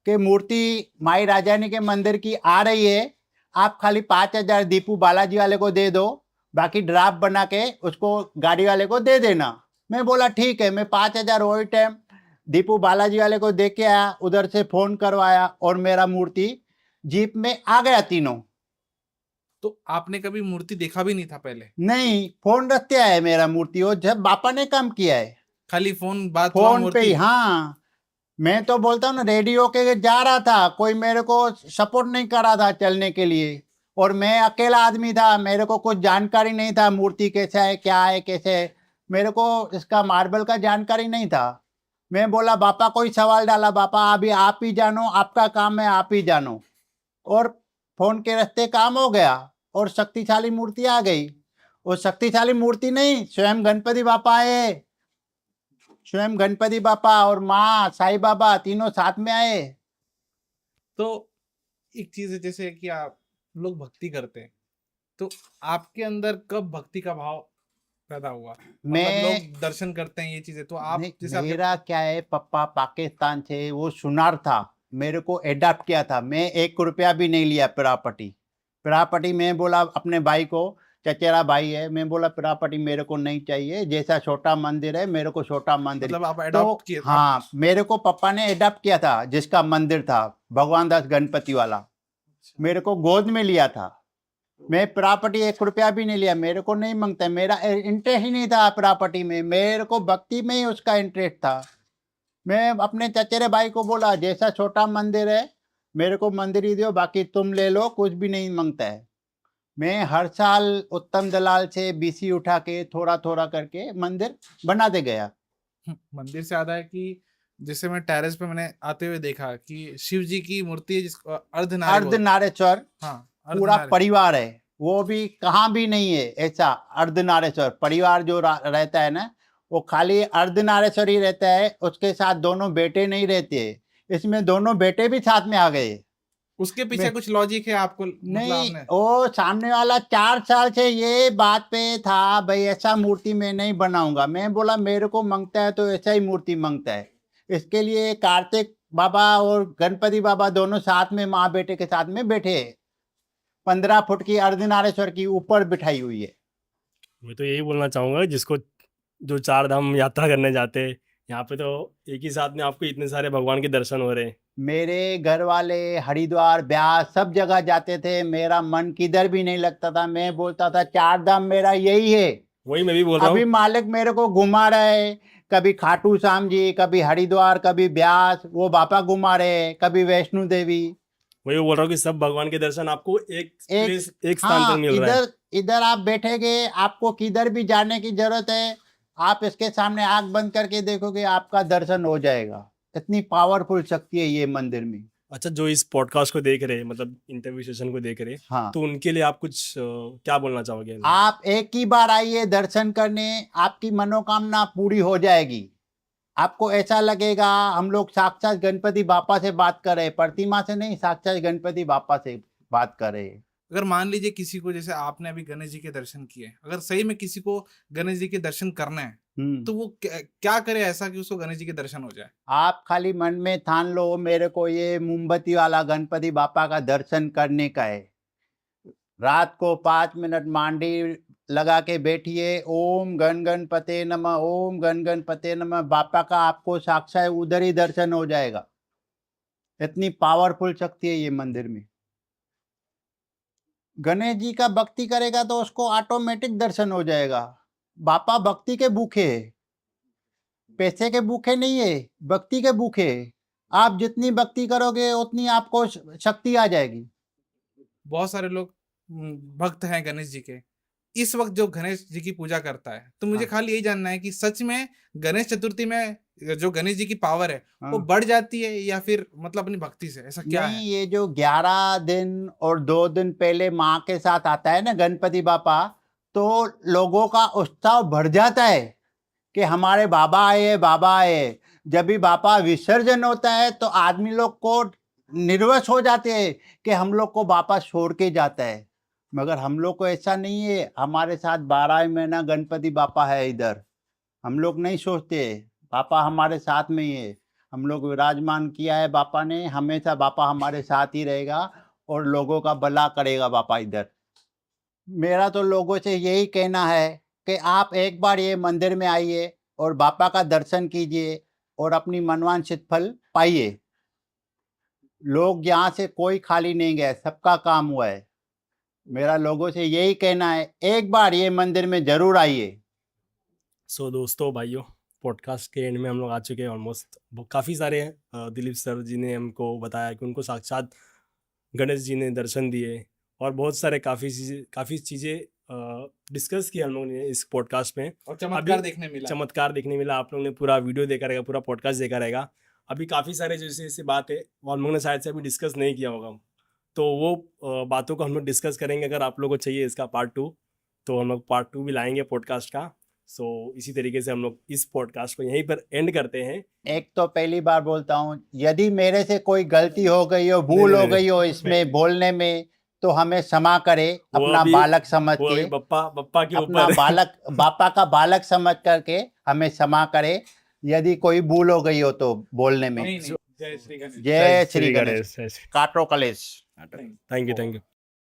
कि मूर्ति माई राजानी के मंदिर की आ रही है, आप खाली 5,000 दीपू बालाजी वाले को दे दो, बाकी ड्राफ्ट बना के उसको गाड़ी वाले को दे देना। मैं बोला ठीक है। मैं 5,000 वही टाइम दीपू बालाजी वाले को दे के आया, उधर से फोन करवाया और मेरा मूर्ति जीप में आ गया तीनों। तो आपने कभी मूर्ति देखा भी नहीं था पहले? नहीं, फोन रखते आया मेरा मूर्ति, और जब बापा ने काम किया है खाली फोन बात हुआ फोन पे ही। मूर्ति? हाँ, मैं तो बोलता हूँ ना, रेडियो के जा रहा था, कोई मेरे को सपोर्ट नहीं कर रहा था चलने के लिए, और मैं अकेला आदमी था, मेरे को कुछ जानकारी नहीं था मूर्ति कैसा है, क्या है, कैसे है, मेरे को इसका मार्बल का जानकारी नहीं था। मैं बोला, बापा कोई सवाल डाला, बापा अभी आप ही जानो, आपका काम है, आप ही जानो, और फोन के रास्ते काम हो गया और शक्तिशाली मूर्ति आ गई। और शक्तिशाली मूर्ति नहीं, स्वयं गणपति बापा आए, स्वयं गणपति बापा और माँ साईं बाबा तीनों साथ में आए। तो एक चीज है, जैसे कि आप लोग भक्ति करते हैं, तो आपके अंदर कब भक्ति का भाव पैदा हुआ? मतलब मैं लोग दर्शन करते हैं ये चीजें, तो आप नहीं, जैसे आपके मेरा क्या है, पप्पा पाकिस्तान से, वो सुनार था, मेरे को एडाप्ट किया था। मैं 1 रुपया भी नहीं लिया प्रॉपर्टी। प्रॉपर्टी मैं बोला अपने भाई को, चचेरा भाई है, मैं बोला प्रॉपर्टी मेरे को नहीं चाहिए, जैसा छोटा मंदिर है मेरे को छोटा मंदिर। मतलब आप तो अडॉप्ट किए? हाँ, मेरे को पापा ने एडाप्ट किया था, जिसका मंदिर था भगवान दास गणपति वाला, मेरे को गोद में लिया था। मैं प्रॉपर्टी 1 रुपया भी नहीं लिया, मेरे को नहीं मांगता है, मेरा इंटरेस्ट ही नहीं था प्रॉपर्टी में, मेरे को भक्ति में ही उसका इंटरेस्ट था। मैं अपने चचेरे भाई को बोला, जैसा छोटा मंदिर है मेरे को मंदिर ही दो, बाकी तुम ले लो, कुछ भी नहीं मांगता है। मैं हर साल उत्तम दलाल से बीसी उठा के थोड़ा थोड़ा करके मंदिर बनाते गया। मंदिर से याद है कि जैसे मैं टेरेस पे मैंने आते हुए देखा कि शिव जी की मूर्ति है जिसको अर्धनारेश्वर हाँ, पूरा परिवार है, वो भी कहाँ भी नहीं है ऐसा अर्धनारेश्वर परिवार जो रहता है ना, वो खाली अर्धनारेश्वर ही रहता है, उसके साथ दोनों बेटे नहीं रहते। इसमें दोनों बेटे भी साथ में आ गए। उसके पीछे कुछ लॉजिक है आपको? मतलब नहीं, आपने वो सामने वाला 4 साल से ये बात पे था, भाई ऐसा मूर्ति मैं नहीं बनाऊंगा। मैं बोला मेरे को मांगता है तो ऐसा ही मूर्ति मांगता है। इसके लिए कार्तिक बाबा और गणपति बाबा दोनों साथ में माँ बेटे के साथ में बैठे, 15 फुट की अर्धनारेश्वर की ऊपर बिठाई हुई है। मैं तो यही बोलना चाहूँगा, जिसको जो 4 धाम यात्रा करने जाते हैं, यहाँ पे तो एक ही साथ में आपको इतने सारे भगवान के दर्शन हो रहे हैं। मेरे घर वाले हरिद्वार ब्यास सब जगह जाते थे, मेरा मन किधर भी नहीं लगता था। मैं बोलता था 4 धाम मेरा यही है। वही मैं भी बोल रहा अभी हूँ। मालिक मेरे को घुमा रहे, कभी खाटू श्याम जी, कभी हरिद्वार, कभी ब्यास, वो बापा घुमा रहे, कभी वैष्णो देवी। वही बोल रहा हूँ कि सब भगवान के दर्शन आपको एक प्लेस, एक स्थान हाँ, पर मिल रहा है। इधर आप बैठेंगे, आपको किधर भी जाने की जरूरत है, आप इसके सामने आंख बंद करके देखोगे, आपका दर्शन हो जाएगा। इतनी पावरफुल शक्ति है ये मंदिर में। अच्छा, जो इस पॉडकास्ट को देख रहे हैं, मतलब इंटरव्यू सेशन को देख रहे हैं, हाँ, तो उनके लिए आप कुछ क्या बोलना चाहोगे? आप एक ही बार आइए दर्शन करने, आपकी मनोकामना पूरी हो जाएगी। आपको ऐसा लगेगा हम लोग साक्षात गणपति बापा से बात कर रहे हैं, प्रतिमा से नहीं, साक्षात गणपति बापा से बात कर रहे हैं। अगर मान लीजिए किसी को, जैसे आपने अभी गणेश जी के दर्शन किए, अगर सही में किसी को गणेश जी के दर्शन करने हैं तो वो क्या करे ऐसा कि उसको गणेश जी के दर्शन हो जाए? आप खाली मन में ठान लो, मेरे को ये मोमबत्ती वाला गणपति बापा का दर्शन करने का है। रात को 5 मिनट मांडी लगा के बैठिए, ओम गण गणपते नमः, ओम गण गणपते नमः, बापा का आपको साक्षात उधर ही दर्शन हो जाएगा। इतनी पावरफुल शक्ति है ये मंदिर में। गणेश जी का भक्ति करेगा तो उसको ऑटोमेटिक दर्शन हो जाएगा। बापा भक्ति के भूखे है, पैसे के भूखे नहीं है, भक्ति के भूखे है। आप जितनी भक्ति करोगे उतनी आपको शक्ति आ जाएगी। बहुत सारे लोग भक्त हैं गणेश जी के। इस वक्त जो गणेश जी की पूजा करता है, तो मुझे हाँ। खाली यही जानना है कि सच में गणेश चतुर्थी में जो गणेश जी की पावर है वो हाँ। बढ़ जाती है या फिर मतलब अपनी भक्ति से, ऐसा क्या नहीं, है? ये जो 11 दिन और 2 दिन पहले माँ के साथ आता है ना गणपति बापा, तो लोगों का उत्साह बढ़ जाता है कि हमारे बाबा आए, बाबा आए। जब भी बापा विसर्जन होता है तो आदमी लोग को निर्वश हो जाते हैं कि हम लोग को बापा छोड़ के जाता है, मगर हम लोग को ऐसा नहीं है। हमारे साथ 12 महीना गणपति बापा है इधर। हम लोग नहीं सोचते, बापा हमारे साथ में ही है। हम लोग विराजमान किया है बापा ने, हमेशा बापा हमारे साथ ही रहेगा और लोगों का भला करेगा बापा इधर। मेरा तो लोगों से यही कहना है कि आप एक बार ये मंदिर में आइए और बापा का दर्शन कीजिए और अपनी मनवांछित फल पाइए। लोग यहाँ से कोई खाली नहीं गए, सबका काम हुआ है। मेरा लोगों से यही कहना है, एक बार ये मंदिर में जरूर आइए। सो दोस्तों भाइयों, पॉडकास्ट के एंड में हम लोग आ चुके हैं ऑलमोस्ट। काफ़ी सारे दिलीप सर जी ने हमको बताया कि उनको साक्षात गणेश जी ने दर्शन दिए और बहुत सारे काफ़ी चीज़ें डिस्कस किया हम लोगों ने इस पॉडकास्ट में। और चमत्कार अभी देखने मिला। चमत्कार देखने मिला। आप लोगों ने पूरा वीडियो देखा रहेगा, पूरा पॉडकास्ट देखा रहेगा। अभी काफ़ी सारे जैसे ऐसी बात है वो हम लोगों ने शायद से अभी डिस्कस नहीं किया होगा, तो वो बातों को हम लोग डिस्कस करेंगे। अगर आप लोगों को चाहिए इसका पार्ट 2, तो हम लोग पार्ट 2 भी लाएंगे पॉडकास्ट का। सो इसी तरीके से हम लोग इस पॉडकास्ट को यहीं पर एंड करते हैं। एक तो पहली बार बोलता हूँ, यदि मेरे से कोई गलती हो गई हो, भूल नहीं, हो नहीं, गई हो नहीं। इसमें बोलने में, तो हमें क्षमा करे वो अपना अभी- बालक समझ वो अभी के। बप्पा के अपना ऊपर बालक, बापा का बालक समझ करके हमें क्षमा करे यदि कोई भूल हो गई हो तो बोलने में। नहीं, नहीं। जय श्री गणेश। जय श्री गणेश। काटो कलेश। Thank you.